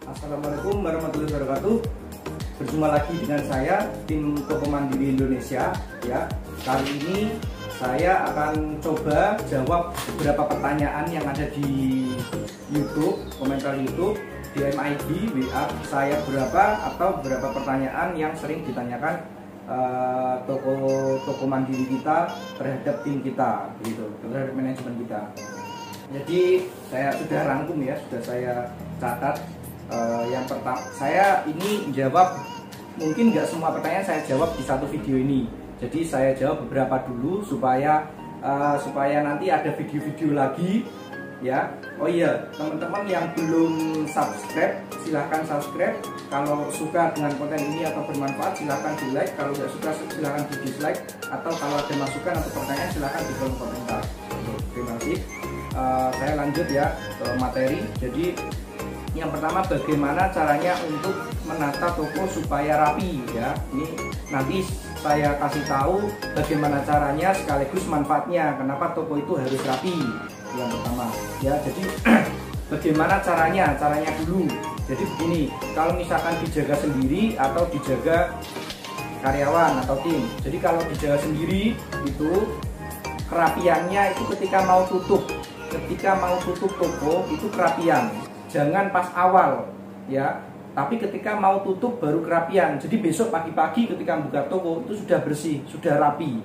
Assalamualaikum warahmatullahi wabarakatuh. Berjumpa lagi dengan saya, tim Toko Mandiri Indonesia. Ya, kali ini saya akan coba jawab beberapa pertanyaan yang ada di YouTube, komentar YouTube, DM ID, WA saya atau beberapa pertanyaan yang sering ditanyakan toko mandiri kita terhadap tim kita, gitu, terhadap manajemen kita. Jadi saya sudah rangkum ya, sudah saya catat. Yang pertama, saya ini menjawab, mungkin nggak semua pertanyaan saya jawab di satu video ini. Jadi saya jawab beberapa dulu supaya nanti ada video-video lagi ya. Oh iya, teman-teman yang belum subscribe silahkan subscribe. Kalau suka dengan konten ini atau bermanfaat silahkan di like. Kalau nggak suka silahkan di dislike. Atau kalau ada masukan atau pertanyaan silahkan di kolom komentar. Terima kasih. Saya lanjut ya ke materi. Jadi yang pertama, bagaimana caranya untuk menata toko supaya rapi ya. Ini nanti saya kasih tahu bagaimana caranya sekaligus manfaatnya. Kenapa toko itu harus rapi? Yang pertama ya. Jadi bagaimana caranya? Caranya dulu. Jadi begini, kalau misalkan dijaga sendiri atau dijaga karyawan atau tim. Jadi kalau dijaga sendiri itu kerapiannya itu ketika mau tutup toko itu kerapian. Jangan pas awal ya, tapi ketika mau tutup baru kerapian. Jadi besok pagi-pagi ketika buka toko itu sudah bersih, sudah rapi.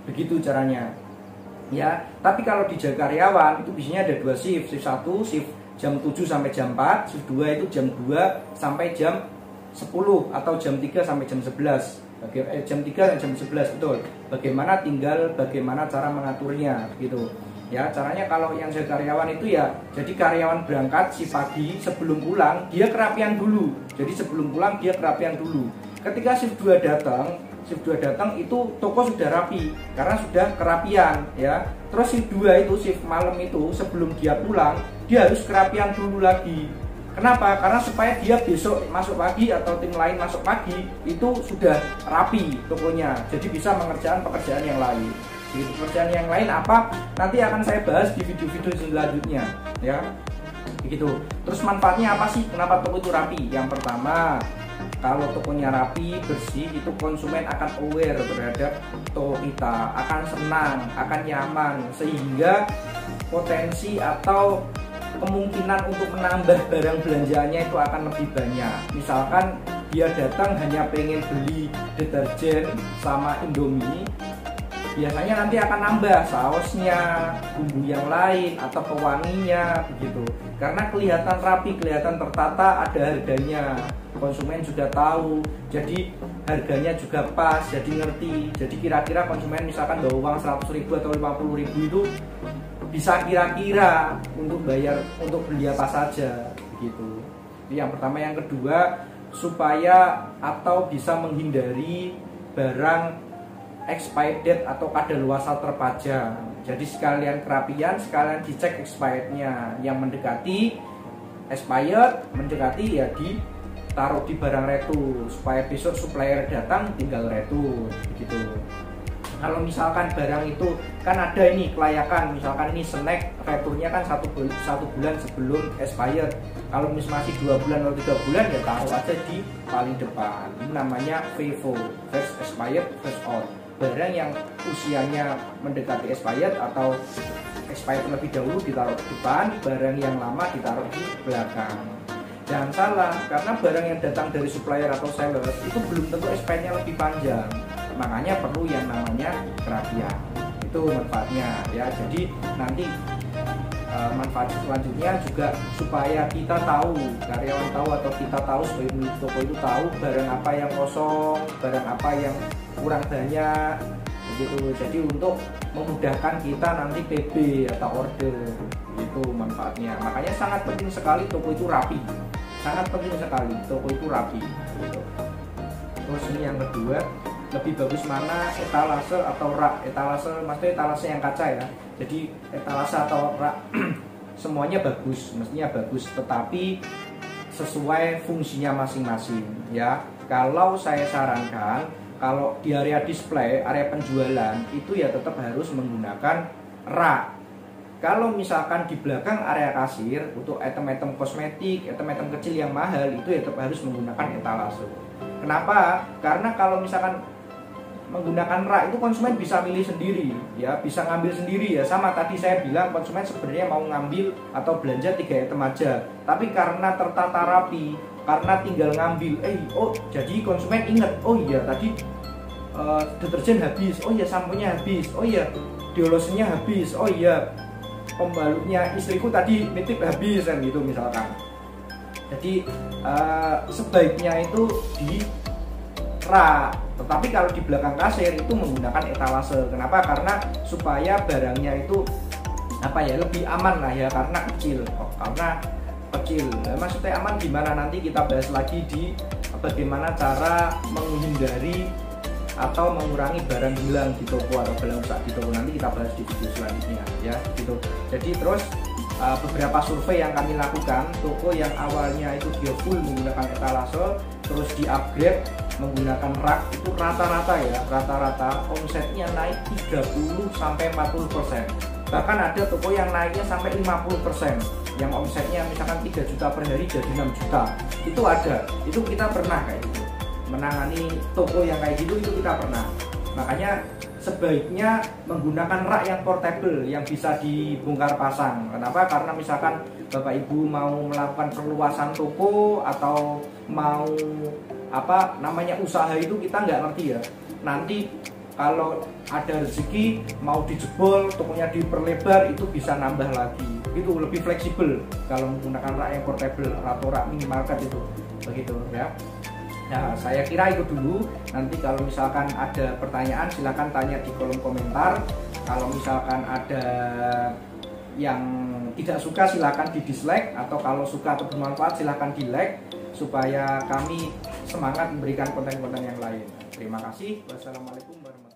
Begitu caranya ya. Tapi kalau dijaga karyawan itu biasanya ada dua shift. Shift 1 shift jam 7 sampai jam 4, shift 2 itu jam 2 sampai jam 10 atau jam 3 sampai jam 11. Jam 3 dan jam 11, betul. Bagaimana cara mengaturnya gitu. Ya, caranya kalau yang jaga karyawan itu ya, jadi karyawan berangkat si pagi sebelum pulang dia kerapian dulu. Jadi sebelum pulang dia kerapian dulu. Ketika shift 2 datang itu toko sudah rapi karena sudah kerapian ya. Terus shift 2 itu shift malam itu sebelum dia pulang dia harus kerapian dulu lagi. Kenapa? Karena supaya dia besok masuk pagi atau tim lain masuk pagi itu sudah rapi tokonya. Jadi bisa mengerjakan pekerjaan yang lain. Jadi pekerjaan yang lain apa? Nanti akan saya bahas di video-video selanjutnya ya. Begitu. Terus manfaatnya apa sih? Kenapa toko itu rapi? Yang pertama, kalau tokonya rapi, bersih, itu konsumen akan aware terhadap toko kita, akan senang, akan nyaman, sehingga potensi atau kemungkinan untuk menambah barang belanjaannya itu akan lebih banyak. Misalkan dia datang hanya pengen beli deterjen sama Indomie, biasanya nanti akan nambah sausnya, bumbu yang lain atau pewanginya begitu. Karena kelihatan rapi, kelihatan tertata, ada harganya. Konsumen juga tahu, jadi harganya juga pas, jadi ngerti. Jadi kira-kira konsumen misalkan bawa uang 100.000 atau 50.000 itu bisa kira-kira untuk bayar, untuk beli apa saja gitu. Yang pertama. Yang kedua, supaya atau bisa menghindari barang expired date atau kadaluarsa terpajang. Jadi sekalian kerapian, sekalian dicek expirednya. Yang mendekati expired, mendekati ya ditaruh di barang retur supaya besok supplier datang tinggal retur begitu. Kalau misalkan barang itu kan ada ini kelayakan, misalkan ini snack returnya kan satu bulan sebelum expired. Kalau masih 2 bulan atau 3 bulan ya taruh aja di paling depan. Ini namanya FIFO, first expired first out. Barang yang usianya mendekati expired atau expired terlebih dahulu ditaruh di depan, barang yang lama ditaruh di belakang. Jangan salah, karena barang yang datang dari supplier atau seller itu belum tentu expirednya lebih panjang. Makanya perlu yang namanya kerapian. Itu manfaatnya ya. Jadi nanti manfaat selanjutnya juga supaya kita tahu, karyawan tahu atau kita tahu sebagai pemilik toko itu tahu barang apa yang kosong, barang apa yang kurang banyak begitu. Jadi untuk memudahkan kita nanti PB atau order, itu manfaatnya. Makanya sangat penting sekali toko itu rapi. Sangat penting sekali toko itu rapi gitu. Terus ini yang kedua, lebih bagus mana etalase atau rak? Etalase maksudnya etalase yang kaca ya. Jadi etalase atau rak semuanya bagus, mestinya bagus, tetapi sesuai fungsinya masing-masing ya. Kalau saya sarankan, kalau di area display, area penjualan itu ya tetap harus menggunakan rak kalau misalkan di belakang area kasir untuk item-item kosmetik, item-item kecil yang mahal itu ya tetap harus menggunakan etalase. Kenapa? Karena kalau misalkan menggunakan rak itu konsumen bisa milih sendiri ya, bisa ngambil sendiri ya. Sama tadi saya bilang konsumen sebenarnya mau ngambil atau belanja 3 item aja, tapi karena tertata rapi, karena tinggal ngambil, jadi konsumen ingat, oh iya tadi deterjen habis, oh iya samponya habis, oh iya diolosnya habis, oh iya pembalutnya istriku tadi nitip habis kan gitu misalkan. Jadi sebaiknya itu di rak, tetapi kalau di belakang kasir itu menggunakan etalase. Kenapa? Karena supaya barangnya itu lebih aman lah ya, karena kecil. Maksudnya aman gimana, nanti kita bahas lagi di bagaimana cara menghindari atau mengurangi barang hilang di toko atau barang rusak di toko. Nanti kita bahas di video selanjutnya ya gitu. Jadi terus beberapa survei yang kami lakukan, toko yang awalnya itu dia full menggunakan etalase terus di upgrade menggunakan rak, itu rata-rata omsetnya naik 30-40%. Bahkan ada toko yang naiknya sampai 50%, yang omsetnya misalkan 3 juta per hari jadi 6 juta. Itu ada, itu kita pernah kayak gitu menangani toko yang kayak gitu, itu kita pernah. Makanya sebaiknya menggunakan rak yang portable, yang bisa dibongkar pasang. Kenapa? Karena misalkan Bapak Ibu mau melakukan perluasan toko atau mau usaha itu, kita nggak ngerti ya. Nanti kalau ada rezeki mau dijebol, tokonya diperlebar, itu bisa nambah lagi. Itu lebih fleksibel kalau menggunakan rak yang portable atau rak minimarket itu. Begitu ya. Nah, saya kira itu dulu. Nanti kalau misalkan ada pertanyaan silahkan tanya di kolom komentar. Kalau misalkan ada yang tidak suka silahkan di dislike, atau kalau suka atau bermanfaat silahkan di like, supaya kami semangat memberikan konten-konten yang lain. Terima kasih. Wassalamualaikum warahmatullahi wabarakatuh.